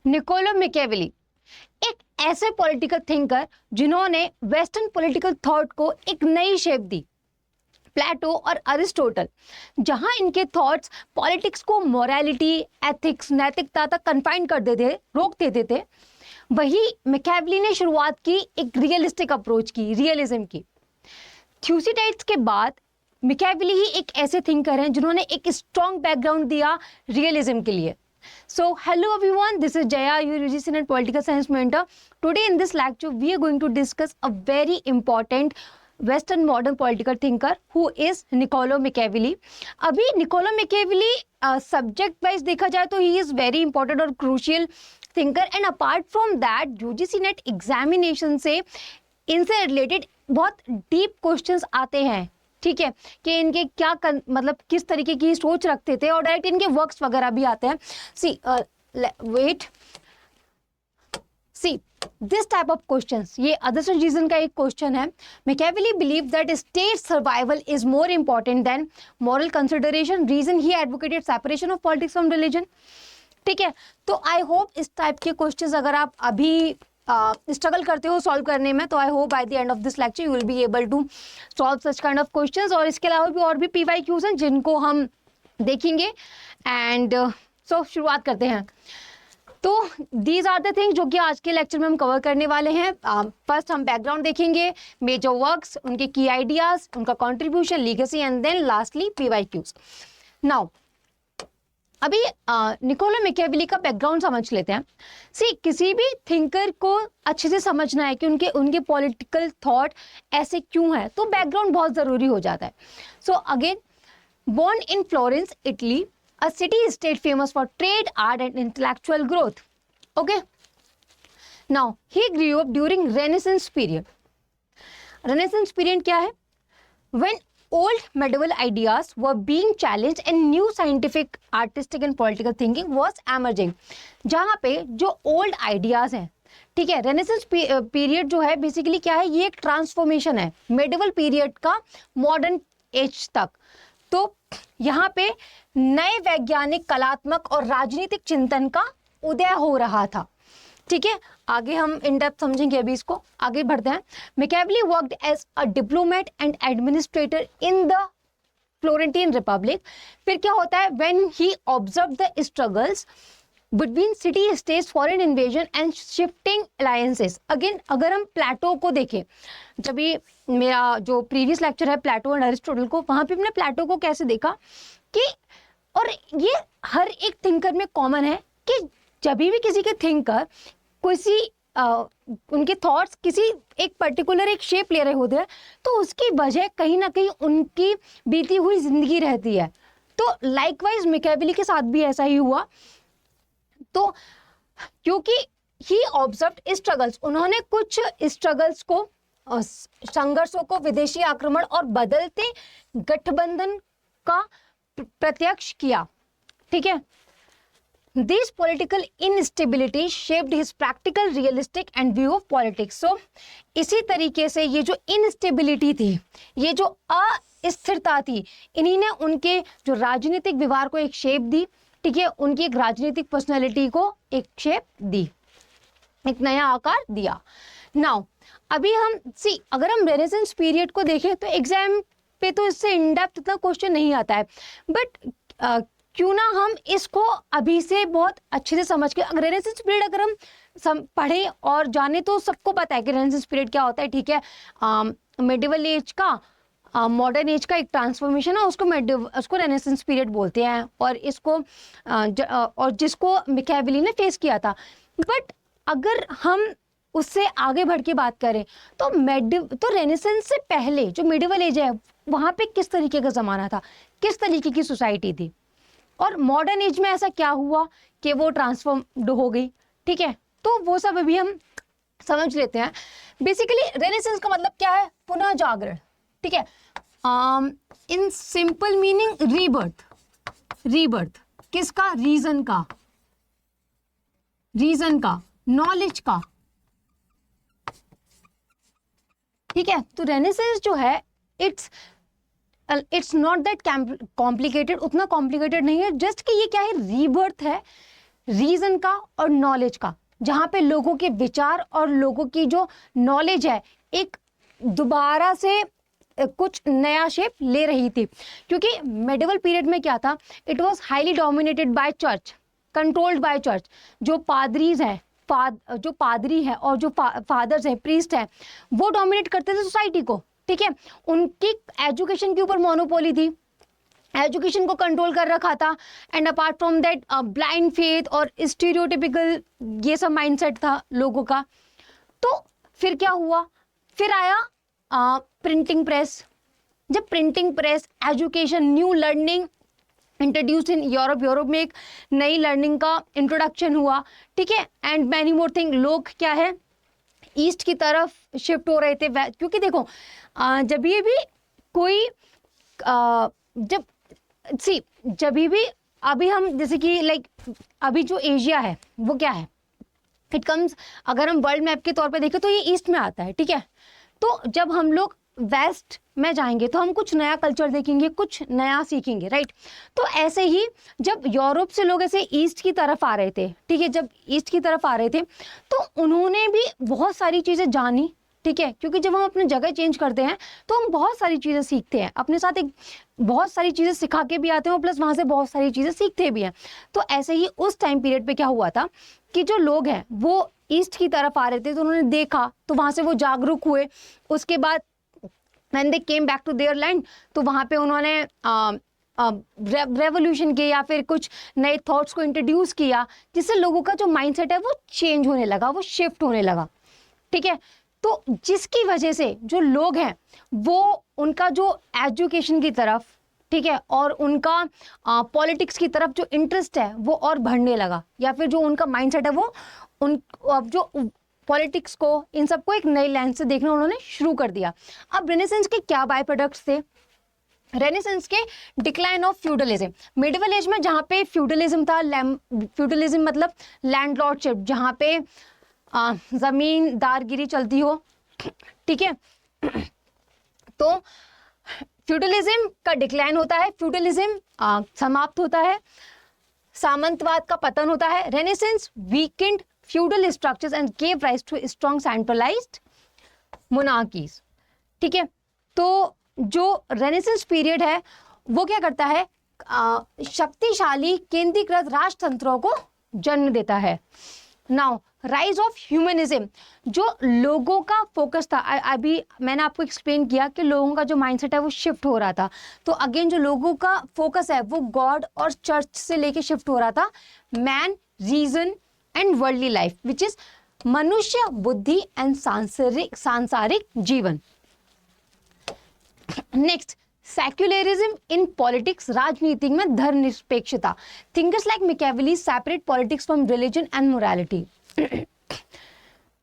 Niccolo Machiavelli एक ऐसे political thinker जिन्होंने वेस्टर्न पॉलिटिकल थॉट को एक नई शेप दी। प्लेटो और अरिस्टोटल जहां इनके थॉट्स पॉलिटिक्स को मोरालिटी, एथिक्स, नैतिकता तक कन्फाइन कर देते, रोक देते थे, वही मैकियावेली ने शुरुआत की एक रियलिस्टिक अप्रोच की, रियलिज्म की। थ्यूसिडाइड्स के बाद मैकियावेली ही एक ऐसे थिंकर हैं जिन्होंने एक स्ट्रॉन्ग बैकग्राउंड दिया रियलिज्म के लिए। So hello everyone, this is Jaya, your UGC and Political Science mentor. Today in this lecture we are going to discuss a very important Western modern political thinker who is Niccolo Machiavelli. अभी Niccolo Machiavelli subject wise देखा जाए तो he is very important और crucial thinker, and apart from that UGC NET examination से इनसे related बहुत deep questions आते हैं, ठीक है, कि इनके क्या मतलब किस तरीके की सोच रखते थे, और डायरेक्ट इनके वर्क्स वगैरह भी आते हैं। See this type of questions, ये अदर रीजन का एक क्वेश्चन है। Machiavelli believe that state survival is more important than moral consideration, reason he advocated separation of politics from religion. ठीक है, तो आई होप इस टाइप के क्वेश्चंस अगर आप अभी स्ट्रगल करते हो सॉल्व करने में, तो I hope by the end of this lecture you will be able to solve such kind of questions. और इसके अलावा भी और भी PYQs हैं जिनको हम देखेंगे। एंड सो शुरुआत करते हैं। तो दीज आर द थिंग्स जो कि आज के लेक्चर में हम कवर करने वाले हैं। फर्स्ट हम बैकग्राउंड देखेंगे, मेजर वर्क्स, उनके की आइडियाज, उनका contribution, legacy, and then lastly PYQs। Now अभी निकोलो मैकियावेली का बैकग्राउंड समझ लेते हैं। सी किसी भी थिंकर को अच्छे से समझना है कि उनके पॉलिटिकल थॉट ऐसे क्यों है, तो बैकग्राउंड बहुत ज़रूरी हो जाता है। So again, born in Florence, Italy, a city state famous for trade, art and intellectual growth. Okay, now he grew up during Renaissance period. Renaissance period क्या है? When old medieval ideas were being challenged and new scientific, artistic and political thinking was emerging। जहाँ पे जो old ideas हैं, ठीक है, renaissance period जो है बेसिकली क्या है, ये एक ट्रांसफॉर्मेशन है मेडिवल पीरियड का मॉडर्न एज तक। तो यहाँ पे नए वैज्ञानिक, कलात्मक और राजनीतिक चिंतन का उदय हो रहा था। ठीक है, आगे हम इन डेप्थ समझेंगे, अभी इसको आगे बढ़ते हैं। Machiavelli worked as a diplomat and administrator in the Florentine republic. फिर क्या होता है, when he observe the struggles between city states, foreign invasion and shifting alliances. Again अगर हम प्लेटो को देखें, जब ये मेरा जो प्रीवियस लेक्चर है प्लेटो एंड अरिस्टोटल को, वहां पे हमने प्लेटो को कैसे देखा कि, और ये हर एक थिंकर में कॉमन है कि जब भी किसी के थिंकर किसी उनके थॉट्स किसी एक पर्टिकुलर एक शेप ले रहे होते हैं, तो उसकी वजह कहीं ना कहीं उनकी बीती हुई जिंदगी रहती है। तो लाइकवाइज मैकियावेली के साथ भी ऐसा ही हुआ। तो क्योंकि ही ऑब्जर्व्ड स्ट्रगल्स, उन्होंने कुछ स्ट्रगल्स को, संघर्षों को, विदेशी आक्रमण और बदलते गठबंधन का प्रत्यक्ष किया। ठीक है, This political instability shaped his practical, realistic and view of politics. So, इसी तरीके से ये जो instability थी, ये जो अस्थिरता थी, इन्हीं ने उनके जो राजनीतिक व्यवहार को एक शेप दी। ठीक है, उनकी एक राजनीतिक पर्सनैलिटी को एक शेप दी, एक नया आकार दिया। नाउ अभी हम अगर हम रेनेसेंस पीरियड को देखें तो एग्जाम पे तो इससे इन डेप्थ इतना क्वेश्चन नहीं आता है, बट क्यों ना हम इसको अभी से बहुत अच्छे से समझ के, अगर रेनेसेंस पीरियड अगर हम पढ़ें और जाने, तो सबको पता है कि रेनेसेंस पीरियड क्या होता है। ठीक है, मेडिवल एज का मॉडर्न एज का एक ट्रांसफॉर्मेशन है, उसको रेनेसेंस पीरियड बोलते हैं, और इसको और जिसको मैकियावेली ने फेस किया था। बट अगर हम उससे आगे बढ़ के बात करें तो रेनेसेंस से पहले जो मेडिवल एज है, वहाँ पे किस तरीके का ज़माना था, किस तरीके की सोसाइटी थी, और मॉडर्न एज में ऐसा क्या हुआ कि वो ट्रांसफॉर्म हो गई। ठीक है, तो वो सब अभी हम समझ लेते हैं। बेसिकली रेनेसेंस का मतलब क्या है? पुनः जागरण। ठीक है, in simple meaning rebirth. Rebirth किसका? रीजन का, नॉलेज का। ठीक है, तो रेनेसेंस जो है it's it's not that complicated, उतना कॉम्प्लिकेटेड नहीं है, जस्ट कि ये क्या है, रीबर्थ है रीजन का और नॉलेज का, जहाँ पे लोगों के विचार और लोगों की जो नॉलेज है एक दोबारा से कुछ नया शेप ले रही थी। क्योंकि मेडिवल पीरियड में क्या था, it was highly dominated by church, controlled by church. जो पादरीज हैं, जो पादरी है और जो फादर्स हैं, प्रीस्ट हैं, वो डोमिनेट करते थे सोसाइटी को, ठीक है। उनकी एजुकेशन के ऊपर मोनोपोली थी, एजुकेशन को कंट्रोल कर रखा था। And apart from that blind faith और स्टीरियोटिपिकल ये सब माइंडसेट था लोगों का। तो फिर क्या हुआ, फिर आया प्रिंटिंग प्रेस। जब printing press, education, new learning introduce in Europe में एक नई लर्निंग का इंट्रोडक्शन हुआ, ठीक है। एंड मैनी मोर थिंग, लोग क्या है ईस्ट की तरफ शिफ्ट हो रहे थे। क्योंकि देखो जब ये भी कोई जब भी अभी हम जैसे कि लाइक अभी जो एशिया है वो क्या है, इट कम्स, अगर हम वर्ल्ड मैप के तौर पे देखें तो ये ईस्ट में आता है, ठीक है। तो जब हम लोग वेस्ट में जाएंगे तो हम कुछ नया कल्चर देखेंगे, कुछ नया सीखेंगे, राइट। तो ऐसे ही जब यूरोप से लोग ऐसे ईस्ट की तरफ आ रहे थे, ठीक है, जब ईस्ट की तरफ आ रहे थे तो उन्होंने भी बहुत सारी चीज़ें जानी, ठीक है। क्योंकि जब हम अपनी जगह चेंज करते हैं तो हम बहुत सारी चीज़ें सीखते हैं, अपने साथ एक बहुत सारी चीज़ें सिखा के भी आते हैं, प्लस वहाँ से बहुत सारी चीज़ें सीखते भी हैं। तो ऐसे ही उस टाइम पीरियड पे क्या हुआ था कि जो लोग हैं वो ईस्ट की तरफ आ रहे थे, तो उन्होंने देखा, तो वहाँ से वो जागरूक हुए। उसके बाद when they came back to their land, तो वहाँ पे उन्होंने रेवोल्यूशन किया या फिर कुछ नए थॉट्स को इंट्रोड्यूस किया, जिससे लोगों का जो माइंडसेट है वो चेंज होने लगा, वो शिफ्ट होने लगा, ठीक है। तो जिसकी वजह से जो लोग हैं वो उनका जो एजुकेशन की तरफ, ठीक है, और उनका पॉलिटिक्स की तरफ जो इंटरेस्ट है वो और बढ़ने लगा, या फिर जो उनका माइंडसेट है वो अब जो पॉलिटिक्स को, इन सबको एक नई लेंस से देखना उन्होंने शुरू कर दिया। अब रेनेसेंस के क्या बाय प्रोडक्ट्स थे, रेनेसेंस के decline of feudalism. Medieval age में जहाँ पे फ्यूडलिज्म था, फ्यूडलिज्म मतलब लैंडलॉर्डशिप, जहाँ पे जमींदारगिरी चलती हो, ठीक है। तो फ्यूडलिज्म का डिक्लाइन होता है, फ्यूडलिज्म समाप्त होता है, सामंतवाद का पतन होता है। Renaissance weekend feudal structures and gave rise to strong centralized monarchies, ठीक है। तो जो रेनेसेंस पीरियड है वो क्या करता है, शक्तिशाली केंद्रीकृत राजतंत्रों को जन्म देता है। नाउ राइज ऑफ ह्यूमनिज्म, जो लोगों का फोकस था, अभी मैंने आपको एक्सप्लेन किया कि लोगों का जो माइंडसेट है वो शिफ्ट हो रहा था। तो अगेन जो लोगों का फोकस है वो गॉड और चर्च से लेके शिफ्ट हो रहा था, man, reason and worldly life, which is मनुष्य, बुद्धि एंड सांसारिक जीवन। नेक्स्ट, सेक्युलरिज्म इन पॉलिटिक्स, राजनीति में धर्मनिरपेक्षता। Thinkers like Machiavelli separate politics from religion and morality.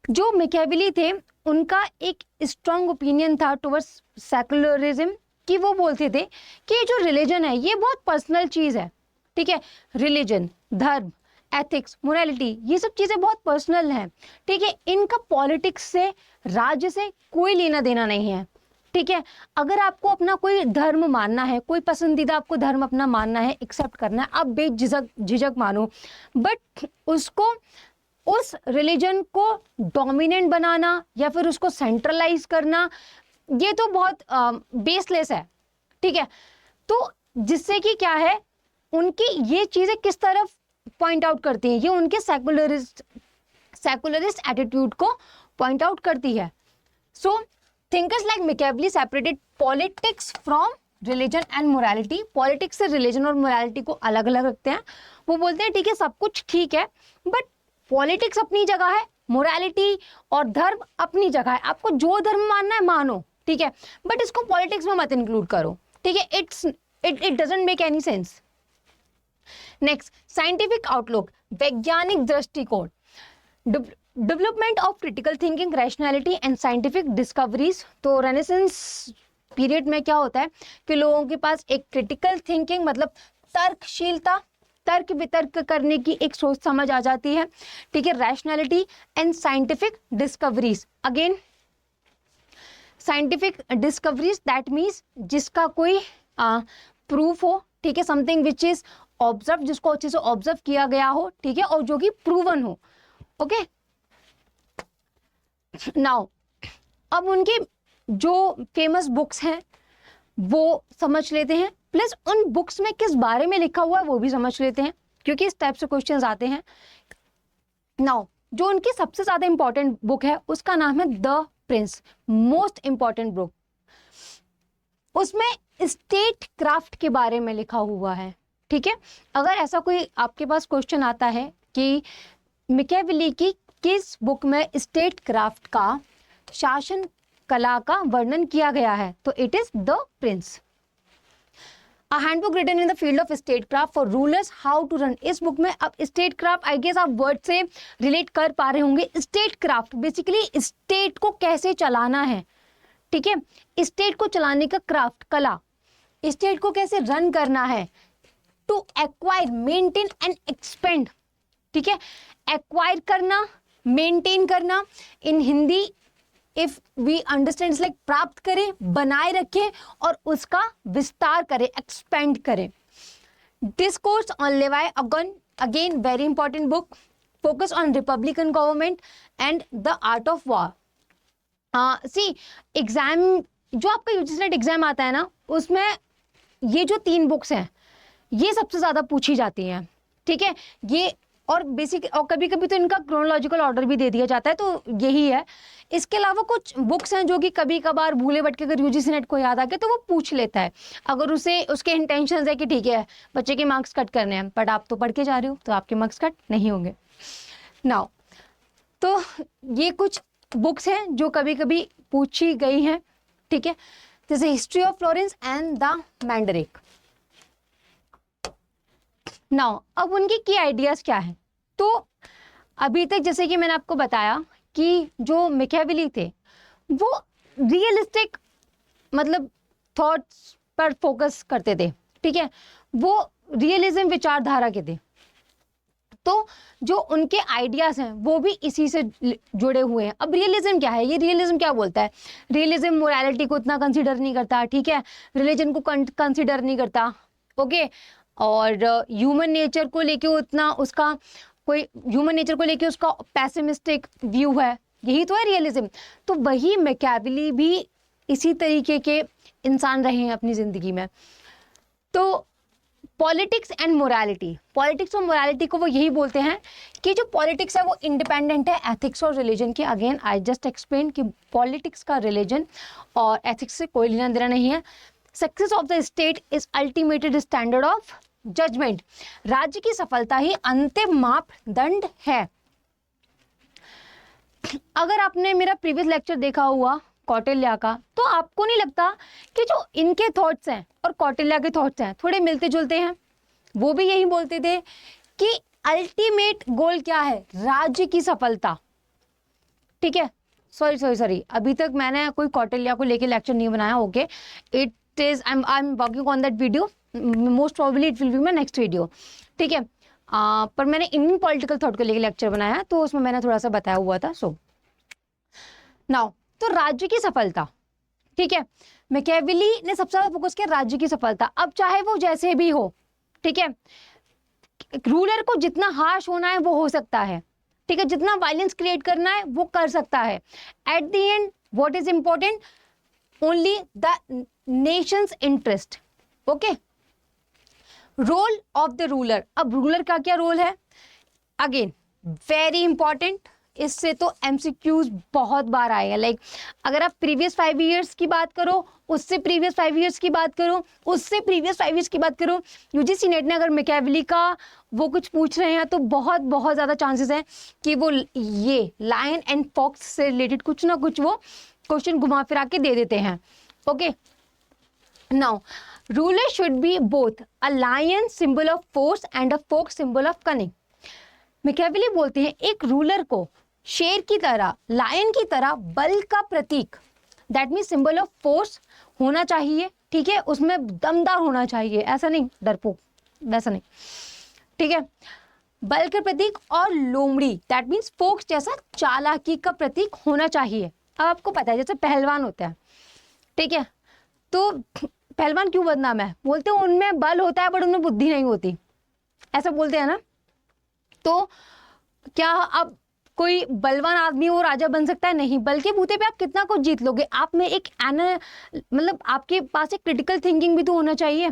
जो मैकियावेली थे उनका एक स्ट्रॉन्ग ओपिनियन था टुवर्ड्स सेक्युलरिज्म, कि वो बोलते थे कि जो रिलीजन है ये बहुत पर्सनल चीज़ है, ठीक है। रिलीजन, धर्म, एथिक्स, मोरालिटी, ये सब चीज़ें बहुत पर्सनल हैं, ठीक है। इनका पॉलिटिक्स से, राज्य से कोई लेना देना नहीं है, ठीक है। अगर आपको अपना कोई धर्म मानना है, कोई पसंदीदा आपको धर्म अपना मानना है, एक्सेप्ट करना है, आप बेझिझक मानो, बट उसको, उस रिलीजन को डोमिनेंट बनाना या फिर उसको सेंट्रलाइज करना, ये तो बहुत बेसलेस है, ठीक है। तो जिससे कि क्या है, उनकी ये चीज़ें किस तरफ पॉइंट आउट करती हैं, ये उनके सेकुलरिस्ट एटीट्यूड को पॉइंट आउट करती है। So thinkers like Machiavelli separated politics from religion and morality. Politics से रिलीजन और मोरालिटी को अलग अलग रखते हैं। वो बोलते हैं ठीक है सब कुछ ठीक है, बट पॉलिटिक्स अपनी जगह है, मोरालिटी और धर्म अपनी जगह है। आपको जो धर्म मानना है मानो, ठीक है, बट इसको पॉलिटिक्स में मत इंक्लूड करो, ठीक है। It doesn't make any sense. Next, scientific outlook, वैज्ञानिक दृष्टिकोण, development of critical thinking, rationality and scientific discoveries. तो रेनेसेंस पीरियड में क्या होता है कि लोगों के पास एक क्रिटिकल थिंकिंग मतलब तर्कशीलता, तर्क वितर्क करने की एक सोच समझ आ जाती है, ठीक है। Rationality and scientific discoveries, again scientific discoveries that means जिसका कोई प्रूफ हो, ठीक है, समथिंग विच इज ऑब्जर्व, जिसको अच्छे से ऑब्जर्व किया गया हो, ठीक है, और जो कि प्रूवन हो. ओके, नाउ अब उनकी जो फेमस बुक्स हैं वो समझ लेते हैं, प्लस उन बुक्स में किस बारे में लिखा हुआ है वो भी समझ लेते हैं, क्योंकि इस टाइप से क्वेश्चंस आते हैं. नाउ जो उनकी सबसे ज्यादा इंपॉर्टेंट बुक है उसका नाम है the Prince, most important book. उसमें स्टेट क्राफ्ट के बारे में लिखा हुआ है, ठीक है. अगर ऐसा कोई आपके पास क्वेश्चन आता है कि मैकियावेली की किस बुक में स्टेट क्राफ्ट का, शासन कला का वर्णन किया गया है, तो it is the Prince. A handbook written in the field of statecraft for rulers how to run. इस बुक में अब स्टेट क्राफ्ट, आई गेस आप वर्ड से रिलेट कर पा रहे होंगे. स्टेट क्राफ्ट बेसिकली स्टेट को कैसे चलाना है, ठीक है, स्टेट को चलाने का क्राफ्ट, कला, स्टेट को कैसे रन करना है, to acquire, maintain and expand, ठीक है, एक्वायर करना, मेंटेन करना, in Hindi if we understand like प्राप्त करें, बनाए रखें और उसका विस्तार करें, एक्सपेंड करें. Discourse on Livy again very important book, focus on republican government and the art of war. See exam जो आपका यूजीसी नेट एग्जाम आता है ना, उसमें ये जो 3 बुक्स हैं ये सबसे ज्यादा पूछी जाती हैं, ठीक है. ये और बेसिक, और कभी कभी तो इनका क्रोनोलॉजिकल ऑर्डर भी दे दिया जाता है, तो यही है. इसके अलावा कुछ बुक्स हैं जो कि कभी कभार भूले भटके अगर यूजीसी नेट को याद आ गया तो वो पूछ लेता है, अगर उसे उसके इंटेंशन है कि ठीक है बच्चे के मार्क्स कट करने हैं, बट आप तो पढ़ के जा रहे हो तो आपके मार्क्स कट नहीं होंगे. नाउ तो ये कुछ बुक्स हैं जो कभी कभी पूछी गई हैं, ठीक है, जैसे history of Florence and the Mandrake. Now अब उनके की आइडियाज क्या है. तो अभी तक जैसे कि मैंने आपको बताया कि जो मैकियावेली थे वो रियलिस्टिक मतलब थॉट्स पर फोकस करते थे, ठीक है, वो रियलिज्म विचारधारा के थे. तो जो उनके आइडियाज हैं वो भी इसी से जुड़े हुए हैं. अब रियलिज्म क्या है, ये रियलिज्म क्या बोलता है, रियलिज्म मोरालिटी को इतना कंसीडर नहीं करता, ठीक है, रिलीजन को कंसीडर नहीं करता, ओके, और ह्यूमन नेचर को लेके उतना उसका कोई ह्यूमन नेचर को लेके उसका पैसिमिस्टिक व्यू है, यही तो है रियलिज्म. तो वही मैकियावेली भी इसी तरीके के इंसान रहे हैं अपनी जिंदगी में. तो पॉलिटिक्स एंड मोरालिटी, पॉलिटिक्स और मोरालिटी को वो यही बोलते हैं कि जो पॉलिटिक्स है वो इंडिपेंडेंट है एथिक्स और रिलीजन के. अगेन आई जस्ट एक्सप्लेन कि पॉलिटिक्स का रिलीजन और एथिक्स से कोई लेना देना नहीं है. Success of the state is ultimated standard of judgement, राज्य की सफलता ही अंतिम मापदंड है. अगर आपने मेरा प्रीवियस लेक्चर देखा हुआ कौटिल्य का, तो आपको नहीं लगता कि जो इनके थॉट्स हैं और कौटिल्य के थॉट्स हैं थोड़े मिलते जुलते हैं. वो भी यही बोलते थे कि अल्टीमेट गोल क्या है, राज्य की सफलता, ठीक है. सॉरी अभी तक मैंने कोई कौटिल्य को लेके लेक्चर नहीं बनाया. Okay, it is I am working on that video, most probably it will be my next video, ठीक है. पर मैंने इंडियन पॉलिटिकल थॉट को लेके लेक्चर बनाया तो उसमें मैंने थोड़ा सा बताया हुआ था. सो नाउ तो राज्य की सफलता, ठीक है, मैकियावेली ने सबसे ज्यादा फोकस किया राज्य की सफलता. अब चाहे वो जैसे भी हो, ठीक है, रूलर को जितना हार्श होना है वो हो सकता है, ठीक है, जितना वायलेंस क्रिएट करना है वो कर सकता है. At the end what is important, only the nation's interest. Okay, role of the ruler. अब रूलर का क्या रोल है, अगेन वेरी इंपॉर्टेंट, इससे तो एमसीक्यूज बहुत बार आएगा. लाइक अगर आप प्रीवियस 5 ईयर्स की बात करो, उससे प्रीवियस 5 ईयर्स की बात करो, उससे प्रीवियस 5 ईयर्स की बात करो, यूजीसी नेट ने अगर मैकियावेली का वो कुछ पूछ रहे हैं तो बहुत बहुत ज़्यादा चांसेस हैं कि वो ये लायन एंड फॉक्स से रिलेटेड कुछ ना कुछ वो क्वेश्चन घुमा फिरा के दे देते हैं. Okay, now ruler should be both a lion symbol of force and a fox symbol of cunning. Machiavelli बोलते हैं एक रूलर को शेर की तरह, लायन की तरह बल का प्रतीक, that mean symbol of force होना चाहिए, ठीक है, उसमें दमदार होना चाहिए, ऐसा नहीं डरपोक, वैसा नहीं, ठीक है, बल के प्रतीक, और लोमड़ी दैट मीन्स फोक्स जैसा चालाकी का प्रतीक होना चाहिए. अब आपको पता है जैसे पहलवान होता है, ठीक है, तो पहलवान क्यों बदनाम है? बोलते हैं उनमें बल होता है बट उनमें बुद्धि नहीं होती, ऐसा बोलते हैं ना। तो क्या अब कोई बलवान आदमी वो राजा बन सकता है? नहीं, बल्कि बूते पे आप कितना कुछ जीत लोगे। आप में एक मतलब आपके पास एक क्रिटिकल थिंकिंग भी तो होना चाहिए,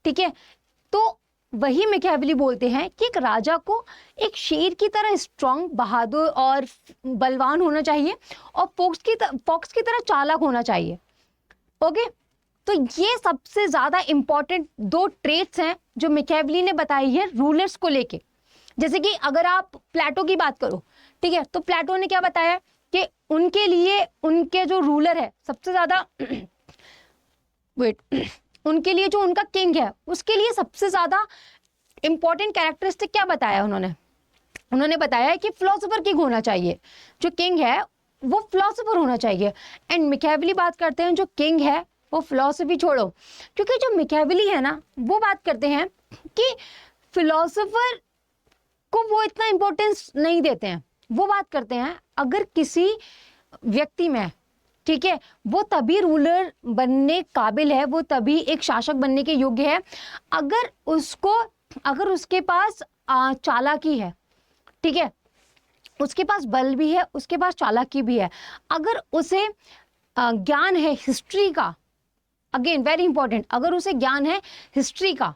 ठीक है। तो वही मैकियावेली बोलते हैं कि एक राजा को एक शेर की तरह स्ट्रांग, बहादुर और बलवान होना चाहिए और फॉक्स की तरह चालाक होना चाहिए। ओके, तो ये सबसे ज्यादा इंपॉर्टेंट 2 ट्रेट्स हैं जो मैकियावेली ने बताई है रूलर्स को लेके। जैसे कि अगर आप प्लेटो की बात करो, ठीक है, तो प्लेटो ने क्या बताया कि उनके लिए उनके जो रूलर है सबसे ज्यादा वेट उनके लिए जो उनका किंग है उसके लिए सबसे ज्यादा इंपॉर्टेंट कैरेक्टरिस्टिक क्या बताया उन्होंने बताया कि फिलोसोफर किंग होना चाहिए। जो किंग है वो फिलोसोफर होना चाहिए। एंड मैकियावेली बात करते हैं जो किंग है वो फिलोसफी छोड़ो, क्योंकि जो मैकियावेली है ना वो बात करते हैं कि फिलोसोफर को वो इतना इंपॉर्टेंस नहीं देते हैं। वो बात करते हैं अगर किसी व्यक्ति में, ठीक है, वो तभी रूलर बनने काबिल है, वो तभी एक शासक बनने के योग्य है अगर उसके पास चालाकी है, ठीक है, उसके पास बल भी है, उसके पास चालाकी भी है, अगर उसे ज्ञान है हिस्ट्री का, अगेन वेरी इंपॉर्टेंट, अगर उसे ज्ञान है हिस्ट्री का,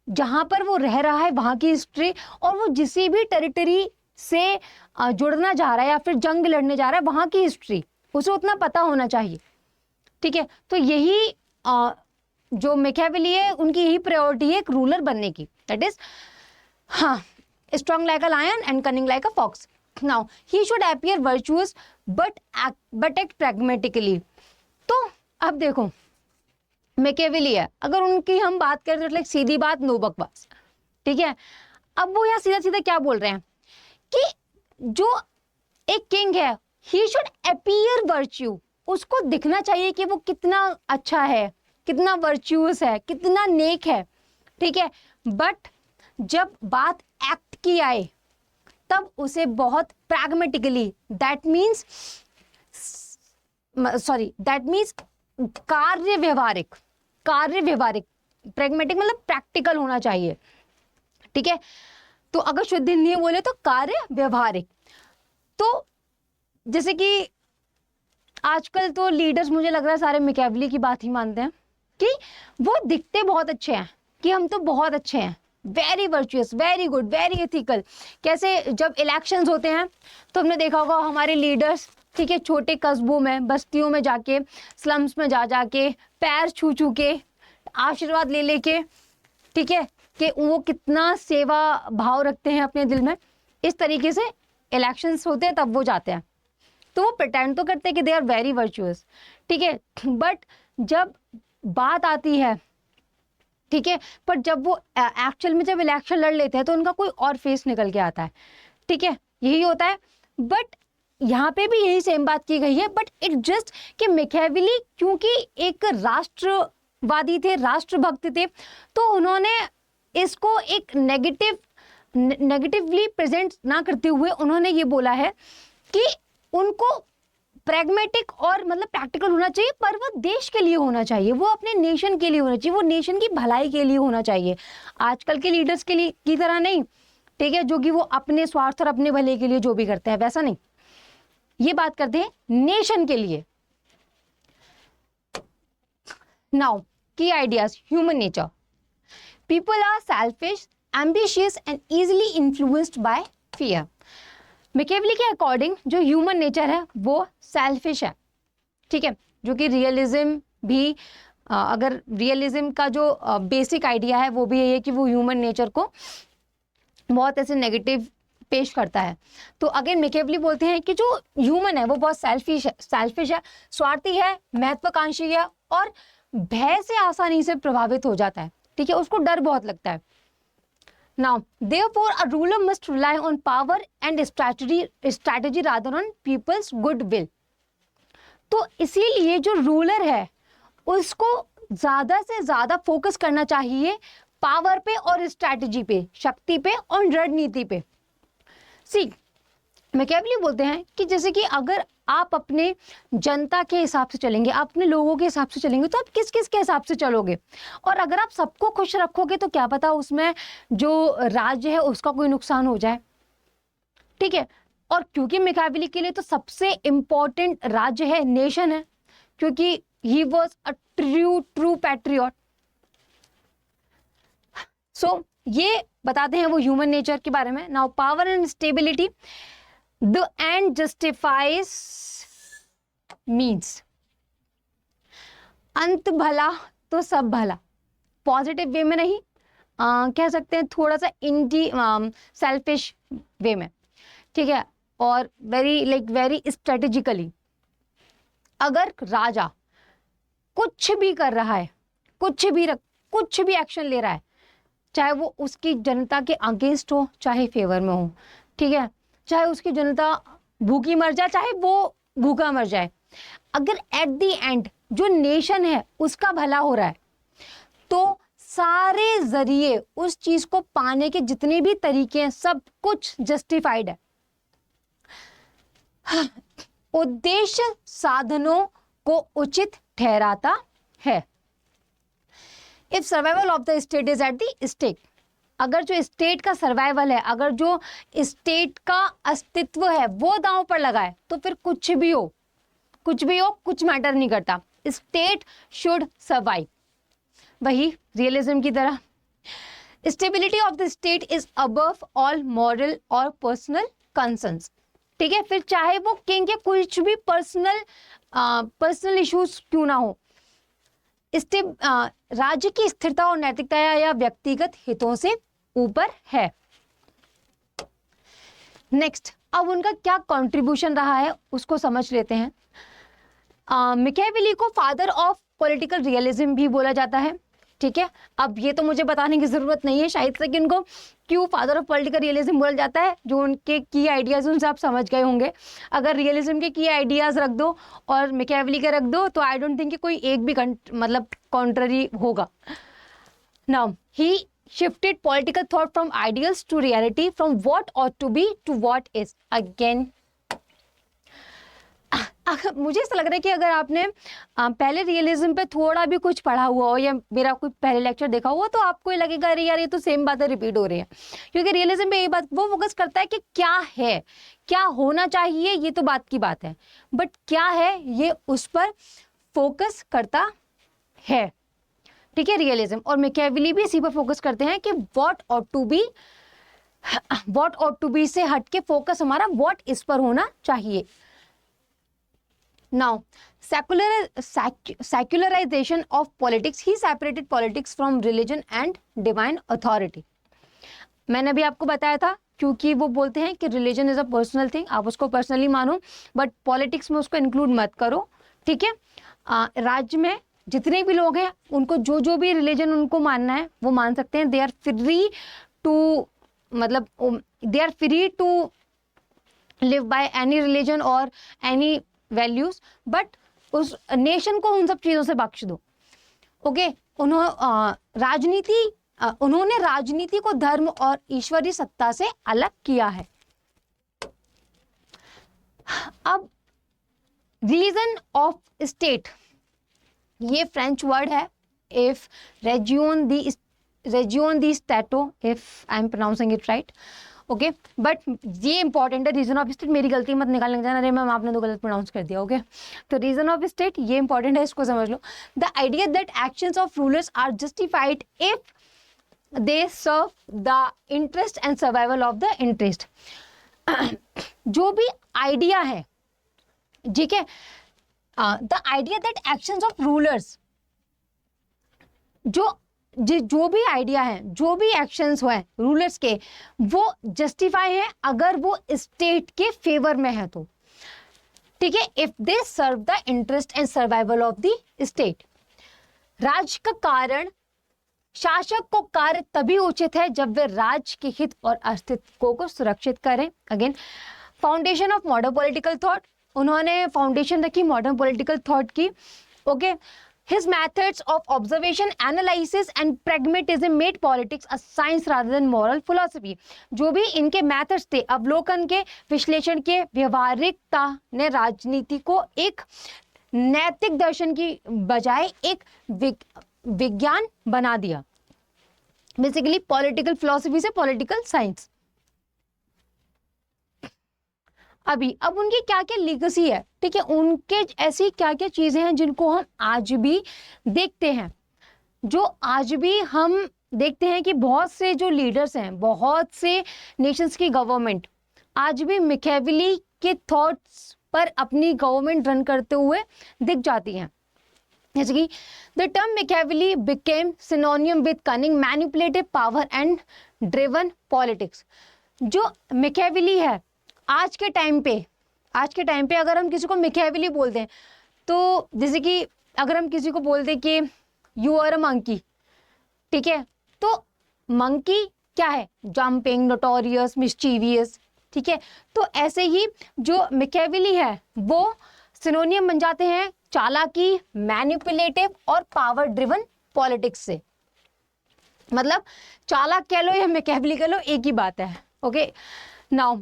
जहां पर वो रह रहा है वहां की हिस्ट्री, और वो जिसी भी टेरिटरी से जुड़ना जा रहा है या फिर जंग लड़ने जा रहा है वहां की हिस्ट्री उसे उतना पता होना चाहिए, ठीक है। तो यही जो मैकियावेली है उनकी यही प्रायोरिटी है एक रूलर बनने की, that is strong like a lion and cunning like a fox. Now he should appear virtuous but act pragmatically. तो अब देखो मैकियावेली है, अगर उनकी हम बात करें तो लाइक सीधी बात नो बकवास, ठीक है। अब वो यहाँ सीधा सीधा क्या बोल रहे हैं कि जो एक किंग है ही शुड अपीयर वर्च्यू, उसको दिखना चाहिए कि वो कितना अच्छा है, कितना वर्च्यूअस है, कितना नेक है, ठीक है। बट जब बात एक्ट की आए तब उसे बहुत प्रैग्मेटिकली, दैट मीन्स कार्य व्यवहारिक, प्रैग्मेटिक मतलब प्रैक्टिकल होना चाहिए, ठीक है। तो अगर शुद्ध हिंदी में बोले तो कार्य व्यवहारिक। तो जैसे कि आजकल तो लीडर्स मुझे लग रहा है सारे मैकियावेली की बात ही मानते हैं कि वो दिखते बहुत अच्छे हैं, कि हम तो बहुत अच्छे हैं, very virtuous, very good, very ethical. कैसे जब इलेक्शंस होते हैं तो हमने देखा होगा हमारे लीडर्स, ठीक है, छोटे कस्बों में, बस्तियों में जाके, स्लम्स में जा जाके, पैर छू छू के, आशीर्वाद ले लेके, ठीक है, कि वो कितना सेवा भाव रखते हैं अपने दिल में। इस तरीके से इलेक्शंस होते हैं तब वो जाते हैं, तो वो प्रिटेंड तो करते हैं कि दे आर वेरी वर्चुअस, ठीक है। बट जब बात आती है, ठीक है, पर जब वो एक्चुअल में जब इलेक्शन लड़ लेते हैं तो उनका कोई और फेस निकल के आता है, ठीक है, यही होता है। बट यहाँ पे भी यही सेम बात की गई है, बट इट जस्ट कि मैकियावेली क्योंकि एक राष्ट्रवादी थे, राष्ट्रभक्त थे, तो उन्होंने इसको एक नेगेटिवली प्रेजेंट ना करते हुए उन्होंने ये बोला है कि उनको प्रैग्मेटिक और मतलब प्रैक्टिकल होना चाहिए, पर वो देश के लिए होना चाहिए, वो अपने नेशन के लिए होना चाहिए, वो नेशन की भलाई के लिए होना चाहिए, आजकल के लीडर्स के लिए की तरह नहीं, ठीक है, जो कि वो अपने स्वार्थ और अपने भले के लिए जो भी करते हैं वैसा नहीं। ये बात करते हैं नेशन के लिए। नाउ की ideas, human nature, people are selfish, ambitious and easily influenced by fear. Machiavelli के अकॉर्डिंग जो ह्यूमन नेचर है वो सेल्फिश है, ठीक है, जो कि रियलिज्म भी अगर रियलिज्म का जो बेसिक आइडिया है वो भी यही है कि वो ह्यूमन नेचर को बहुत ऐसे नेगेटिव पेश करता है। तो अगेन मैकियावेली बोलते हैं कि जो ह्यूमन है वो बहुत सेल्फिश है, स्वार्थी है, महत्वाकांक्षी है और भय से आसानी से प्रभावित हो जाता है, ठीक है, उसको डर बहुत लगता है। Now, therefore, a ruler must rely on power and strategy rather on people's goodwill. तो इसीलिए जो रूलर है उसको ज्यादा से ज्यादा फोकस करना चाहिए पावर पे और स्ट्रैटेजी पे, शक्ति पे और रणनीति पे। सी मैकियावेली बोलते हैं कि जैसे कि अगर आप अपने जनता के हिसाब से चलेंगे, आप अपने लोगों के हिसाब से चलेंगे, तो आप किस किस के हिसाब से चलोगे? और अगर आप सबको खुश रखोगे तो क्या पता उसमें जो राज्य है उसका कोई नुकसान हो जाए, ठीक है। और क्योंकि मैकियावेली के लिए तो सबसे इम्पोर्टेंट राज्य है, नेशन है, क्योंकि he was a true patriot. So ये बताते हैं वो ह्यूमन नेचर के बारे में। Now power and stability, the end justifies means, अंत भला तो सब भला, पॉजिटिव वे में नहीं, कह सकते हैं थोड़ा सा सेल्फिश वे में, ठीक है, और वेरी स्ट्रेटेजिकली। अगर राजा कुछ भी कर रहा है, कुछ भी एक्शन ले रहा है, चाहे वो उसकी जनता के अगेंस्ट हो चाहे फेवर में हो, ठीक है, चाहे उसकी जनता भूखी मर जाए चाहे वो भूखा मर जाए, अगर एट द एंड जो नेशन है उसका भला हो रहा है, तो सारे जरिए उस चीज को पाने के जितने भी तरीके हैं सब कुछ जस्टिफाइड है। उद्देश्य साधनों को उचित ठहराता है। If survival of the state is at the stake, अगर जो स्टेट का सर्वाइवल है, अगर जो स्टेट का अस्तित्व है वो दांव पर लगाए, तो फिर कुछ भी हो कुछ मैटर नहीं करता, स्टेट शुड सर्वाइव। वही रियलिज्म की तरह, stability of the state is above all moral और पर्सनल कंसर्न्स, ठीक है। फिर चाहे वो किंग के कुछ भी पर्सनल इश्यूज क्यों ना हो, राज्य की स्थिरता और नैतिकता या व्यक्तिगत हितों से ऊपर है। नेक्स्ट, अब उनका क्या कंट्रीब्यूशन रहा है उसको समझ लेते हैं। मैकियावेली को फादर ऑफ पॉलिटिकल रियलिज्म भी बोला जाता है, ठीक है। अब ये तो मुझे बताने की जरूरत नहीं है शायद से कि उनको क्यों फादर ऑफ पॉलिटिकल रियलिज्म बोला जाता है, जो उनके की आइडियाज उनसे आप समझ गए होंगे। अगर रियलिज्म के की आइडियाज रख दो और मैकियावेली के रख दो तो आई डोंट थिंक कि कोई एक भी मतलब कॉन्ट्ररी होगा। Now he shifted political thought from ideals to reality, from what ought to be to what is. Again, मुझे ऐसा लग रहा है कि अगर आपने पहले रियलिज्म पे थोड़ा भी कुछ पढ़ा हुआ हो या मेरा कोई पहले लेक्चर देखा हुआ तो आपको ये लगेगा अरे यार ये तो सेम बातें रिपीट हो रही हैं, क्योंकि रियलिज्म पे ये बात वो फोकस करता है कि क्या है, क्या होना चाहिए, ये तो बात की बात है, बट क्या है ये उस पर फोकस करता है, ठीक है, रियलिज्म। और मैकियावेली भी इसी पर फोकस करते हैं कि व्हाट ऑट टू बी से हटके फोकस हमारा व्हाट इस पर होना चाहिए। Now secularisation of politics, he separated politics from religion and divine authority. मैंने भी आपको बताया था, क्योंकि वो बोलते हैं कि religion is a personal thing, आप उसको पर्सनली मानो बट पॉलिटिक्स में उसको इंक्लूड मत करो, ठीक है। राज्य में जितने भी लोग हैं उनको जो भी रिलीजन उनको मानना है वो मान सकते हैं, they are free to live by any religion और एनी वैल्यूज, बट उस नेशन को उन सब चीजों से बख्श दो, ओके। उन्होंने राजनीति को धर्म और ईश्वरीय सत्ता से अलग किया है। अब रीजन ऑफ स्टेट, ये फ्रेंच वर्ड है, इफ रेजियोन दी स्टैटो, if I am pronouncing it right, okay, but ये इंपॉर्टेंट है। रीजन ऑफ स्टेट, मेरी गलती मत निकालने जाना, अरे मैम आपने तो गलत प्रोनाउंस कर दिया, ओके। तो रीजन ऑफ स्टेट ये इंपॉर्टेंट है, इसको समझ लो। The idea that actions of rulers are justified if they serve the interest and survival of the interest. जो भी आइडिया है, ठीक है, the idea that actions of rulers, जो भी आइडिया है, जो भी एक्शंस हुए रूलर्स के, वो जस्टिफाई है अगर वो स्टेट के फेवर में है तो, ठीक है, if they serve the interest and survival of the state. राज्य का कारण, शासक को कार्य तभी उचित है जब वे राज्य के हित और अस्तित्व को सुरक्षित करें। Again, foundation of modern political thought, उन्होंने फाउंडेशन रखी मॉडर्न पॉलिटिकल थॉट की, okay. His methods of observation, analysis and pragmatism made politics a science rather than moral philosophy. जो भी इनके methods थे अवलोकन के, विश्लेषण के, व्यवहारिकता ने राजनीति को एक नैतिक दर्शन की बजाय एक विज्ञान बना दिया. बेसिकली पॉलिटिकल फिलॉसफी से पॉलिटिकल साइंस. अब उनकी क्या क्या लीगेसी है, ठीक है, उनके ऐसी क्या क्या चीजें हैं जिनको हम आज भी देखते हैं, जो आज भी हम देखते हैं कि बहुत से जो लीडर्स हैं, बहुत से नेशंस की गवर्नमेंट आज भी मैकियावेली के थॉट्स पर अपनी गवर्नमेंट रन करते हुए दिख जाती हैं. जैसे कि the term Machiavelli became synonym with cunning, manipulative power and driven politics. जो मैकियावेली है आज के टाइम पे अगर हम किसी को मैकियावेली बोलते हैं, तो जैसे कि अगर हम किसी को बोलते हैं कि यू आर अ मंकी, ठीक है, तो मंकी क्या है, जंपिंग, नोटोरियस, मिस्चीवियस, ठीक है. तो ऐसे ही जो मैकियावेली है वो सिनोनियम बन जाते हैं चालाकी, मैनिपुलेटिव और पावर ड्रिवन पॉलिटिक्स से. मतलब चालाक कह लो या मैकियावेली कह लो, एक ही बात है. Okay, now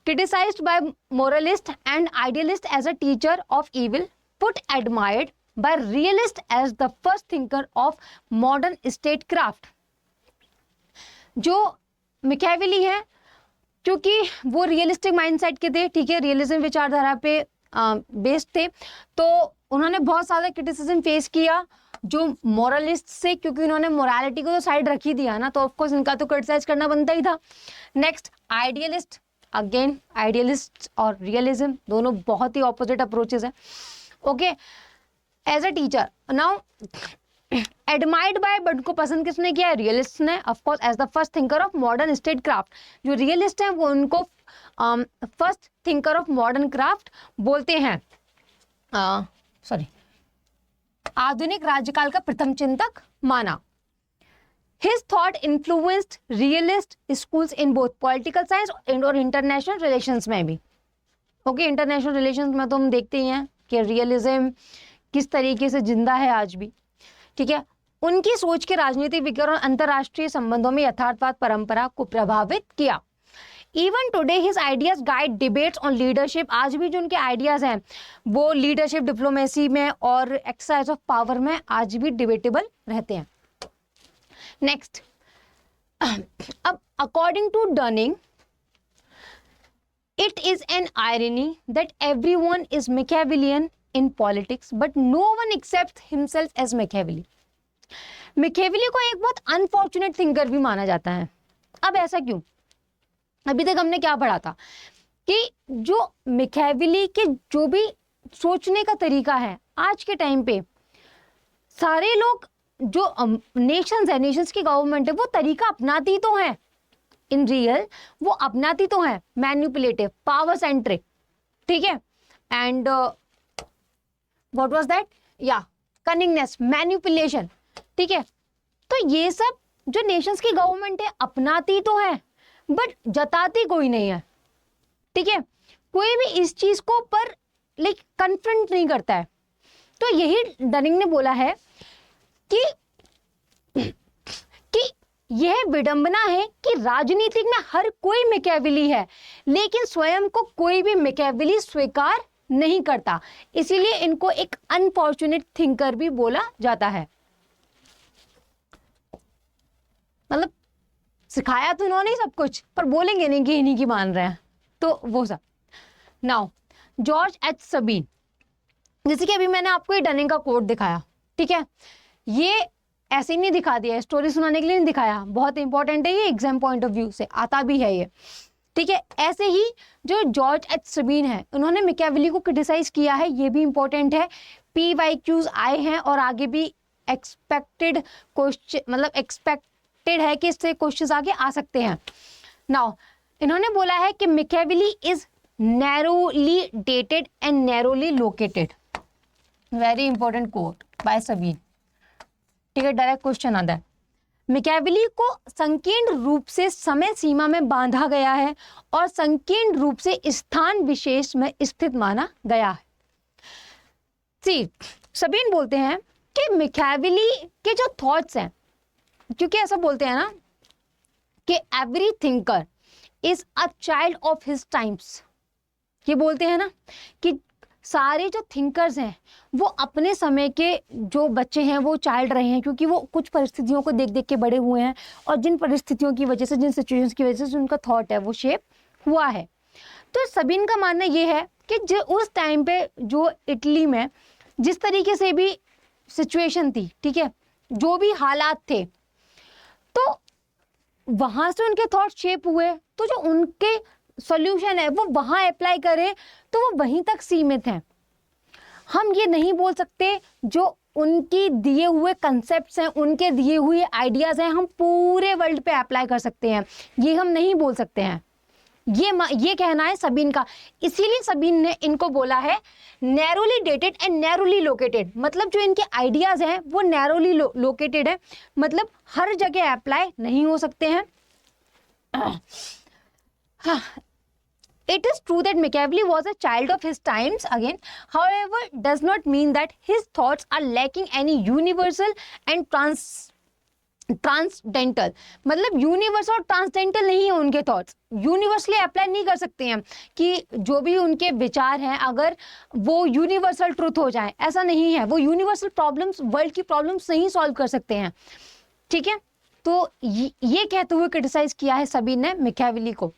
criticized by moralist and idealist as a teacher of evil, but admired by realist as the first thinker of modern statecraft. जो मैकियावेली है, क्योंकि वो रियलिस्टिक माइंडसेट के थे, ठीक है, रियलिज्म विचारधारा पे बेस्ड थे, तो उन्होंने बहुत सारा क्रिटिसिज्म फेस किया जो मॉरलिस्ट से, क्योंकि उन्होंने मोरालिटी को तो साइड रख ही दिया ना, तो ऑफकोर्स इनका तो क्रिटिसाइज करना बनता ही था. Next idealist. अगेन आइडियलिस्ट और रियलिज्म दोनों बहुत ही ऑपोजिट अप्रोचेस हैं. Okay, as a teacher now admired by, but उनको पसंद किसने किया, रियलिस्ट ने, of course as the first thinker of modern statecraft. जो रियलिस्ट हैं वो उनको first thinker of modern craft बोलते हैं, सॉरी आधुनिक राज्यकाल का प्रथम चिंतक माना. His thought influenced realist schools in both political science और international relations में भी. ओके, इंटरनेशनल रिलेशंस में तो हम देखते ही हैं कि रियलिज्म किस तरीके से जिंदा है आज भी, ठीक है. उनकी सोच के राजनीतिक विज्ञान और अंतर्राष्ट्रीय संबंधों में यथार्थवाद परंपरा को प्रभावित किया. Even today his ideas guide debates on leadership. आज भी जो उनके आइडियाज हैं वो लीडरशिप, डिप्लोमेसी में और एक्सरसाइज ऑफ पावर में आज भी डिबेटेबल रहते हैं. नेक्स्ट, अब according to Dunning, it is an irony that everyone is Machiavellian in politics but no one except himself as Machiavelli. Machiavelli को एक बहुत अनफॉर्चुनेट थिंकर भी माना जाता है. अब ऐसा क्यों? अभी तक हमने क्या पढ़ा था कि जो मैकियावेली के जो भी सोचने का तरीका है, आज के टाइम पे सारे लोग जो नेशंस है, नेशंस की गवर्नमेंट है, वो तरीका अपनाती तो है, इन रियल वो अपनाती तो है, मैनिपुलेटिव, पावर सेंट्रिक, ठीक है, एंड व्हाट वाज दैट, या कनिंगनेस, मैनिपुलेशन, ठीक है. तो ये सब जो नेशंस की गवर्नमेंट है अपनाती तो है बट जताती कोई नहीं है, ठीक है. कोई भी इस चीज को पर लाइक कन्फ्रंट नहीं करता है. तो यही डनिंग ने बोला है कि यह विडंबना है कि राजनीतिक में हर कोई मैकियावेली है लेकिन स्वयं को कोई भी मैकियावेली स्वीकार नहीं करता, इसीलिए इनको एक अनफॉर्चुनेट थिंकर भी बोला जाता है. मतलब सिखाया तो इन्होंने सब कुछ, पर बोलेंगे नहीं कि इन्हीं की मान रहे हैं, तो वो सब. नाउ जॉर्ज एच सबीन, जैसे कि अभी मैंने आपको ये डनिंग का कोट दिखाया, ठीक है, ये ऐसे ही नहीं दिखा दिया, स्टोरी सुनाने के लिए नहीं दिखाया, बहुत इंपॉर्टेंट है ये, एग्जाम पॉइंट ऑफ व्यू से आता भी है ये, ठीक है. ऐसे ही जो जॉर्ज एच सबीन है, उन्होंने मैकियावेली को क्रिटिसाइज किया है, ये भी इंपॉर्टेंट है. PYQs आए हैं और आगे भी एक्सपेक्टेड क्वेश्चन, मतलब एक्सपेक्टेड है कि इससे क्वेश्चन आगे आ सकते हैं. नाउ इन्होंने बोला है कि Machiavelli is narrowly dated and narrowly located. Very important quote by Sabine, ठीक है. डायरेक्ट क्वेश्चन आता है, मैकियावेली को संकीर्ण रूप से समय सीमा में बांधा गया है और संकीर्ण रूप से स्थान विशेष में स्थित माना गया है. सी सबीन बोलते हैं कि क्योंकि मैकियावेली के जो थॉट्स हैं, क्योंकि ऐसा बोलते हैं ना कि every thinker is a child of his times, ये बोलते हैं ना कि सारे जो थिंकर्स हैं वो अपने समय के जो बच्चे हैं वो चाइल्ड रहे हैं, क्योंकि वो कुछ परिस्थितियों को देख देख के बड़े हुए हैं और जिन परिस्थितियों की वजह से, जिन सिचुएशंस की वजह से उनका थॉट है वो शेप हुआ है। तो सबीन का मानना ये है कि जो उस टाइम पे जो इटली में जिस तरीके से भी सिचुएशन थी, ठीक है, जो भी हालात थे, तो वहां से उनके थॉट शेप हुए, तो जो उनके सॉल्यूशन है वो वहां अप्लाई करें तो वो वहीं तक सीमित हैं। हम ये नहीं बोल सकते जो उनकी दिए हुए कंसेप्ट्स हैं, उनके दिए हुए आइडियाज हैं, हम पूरे वर्ल्ड पे अप्लाई कर सकते हैं, ये हम नहीं बोल सकते हैं। ये कहना है सबीन का। इसीलिए सबीन ने इनको बोला है narrowly dated and narrowly located, मतलब जो इनके आइडियाज हैं वो नैरोली लोकेटेड है, मतलब हर जगह अप्लाई नहीं हो सकते हैं। It is true that Machiavelli was a child of his times again, however does not mean that his thoughts are lacking any universal and transcendental, मतलब यूनिवर्सल और ट्रांसडेंटल नहीं है उनके थॉट्स, यूनिवर्सली अप्लाई नहीं कर सकते हैं कि जो भी उनके विचार हैं अगर वो यूनिवर्सल ट्रूथ हो जाए, ऐसा नहीं है। वो यूनिवर्सल प्रॉब्लम्स, वर्ल्ड की प्रॉब्लम्स नहीं सॉल्व कर सकते हैं, ठीक है। तो ये कहते हुए क्रिटिसाइज किया है सबीन ने मैकियावेली को।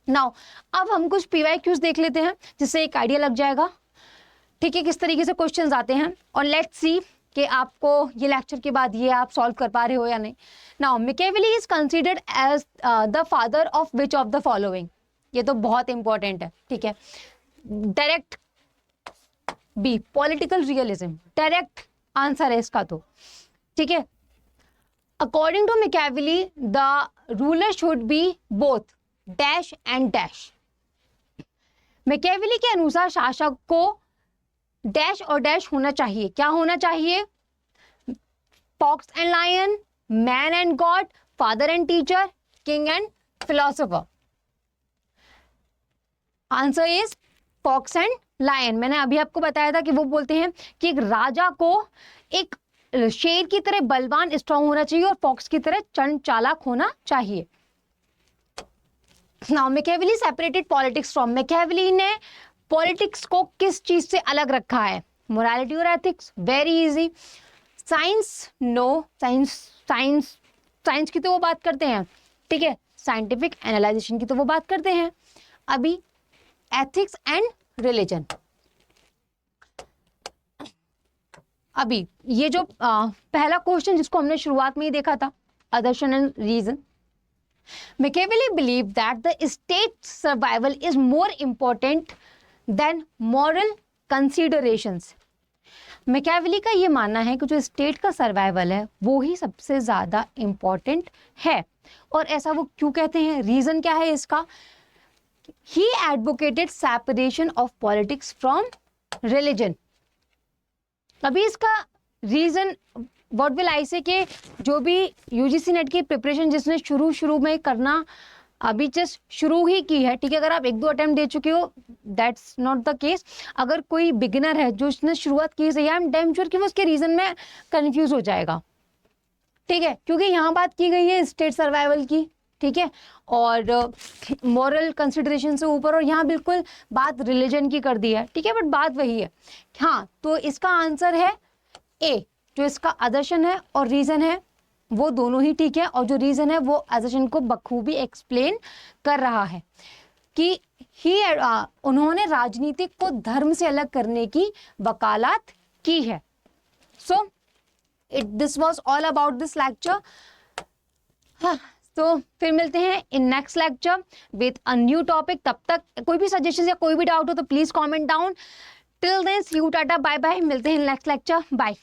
नाउ अब हम कुछ PYQs देख लेते हैं जिससे एक आइडिया लग जाएगा, ठीक है, किस तरीके से क्वेश्चंस आते हैं, और लेट्स सी कि आपको ये लेक्चर के बाद ये आप सॉल्व कर पा रहे हो या नहीं। Now Machiavelli is considered as the father of which of the following, ये तो बहुत इंपॉर्टेंट है, ठीक है। Direct B, political realism, direct answer है इसका तो, ठीक है। According to Machiavelli the ruler should be both dash and dash. Machiavelli के अनुसार शासक को डैश और डैश होना चाहिए। क्या होना चाहिए? Fox and lion, man and god, father and teacher, king and philosopher. Answer is fox and lion. मैंने अभी आपको बताया था कि वो बोलते हैं कि एक राजा को एक शेर की तरह बलवान, स्ट्रांग होना चाहिए और फॉक्स की तरह चंड चालाक होना चाहिए। Now Machiavelli separated politics from, Machiavelli ने पॉलिटिक्स को किस चीज से अलग रखा है? मोरालिटी और ethics, very easy. Science, no, science की तो वो बात करते हैं, ठीक है, साइंटिफिक एनालाइजेशन की तो वो बात करते हैं। अभी एथिक्स एंड रिलीजन, अभी ये जो पहला क्वेश्चन जिसको हमने शुरुआत में ही देखा था, आदर्शन and reason. Machiavelli believed that the state's survival is more important than moral considerations. Machiavelli का ये मानना है कि जो स्टेट का सर्वाइवल है वो ही सबसे ज्यादा इंपॉर्टेंट है। और ऐसा वो क्यों कहते हैं? रीजन क्या है इसका? He advocated separation of politics from religion. अभी इसका रीजन व्हाट विल आई से कि जो भी यूजीसी नेट की प्रिपरेशन जिसने शुरू में करना अभी जस्ट शुरू ही की है, ठीक है, अगर आप 1-2 अटेम्प्ट दे चुके हो दैट्स नॉट द केस। अगर कोई बिगिनर है जो इसने शुरुआत की है, आई एम डैम श्योर कि वो उसके रीजन में कंफ्यूज हो जाएगा, ठीक है, क्योंकि यहाँ बात की गई है स्टेट सर्वाइवल की, ठीक है, और मॉरल कंसिडरेशन से ऊपर, और यहाँ बिल्कुल बात रिलीजन की कर दी है, ठीक है, बट बात वही है। हाँ, तो इसका आंसर है ए। जो इसका आदर्शन है और रीजन है वो दोनों ही ठीक है, और जो रीजन है वो आदर्शन को बखूबी एक्सप्लेन कर रहा है कि उन्होंने राजनीतिक को धर्म से अलग करने की वकालत की है। So this was all about this lecture. तो फिर मिलते हैं in next lecture with a new topic. तब तक कोई भी सजेशन या कोई भी डाउट हो तो please comment down. Till then see you, tata, bye bye. मिलते हैं नेक्स्ट लेक्चर, बाय।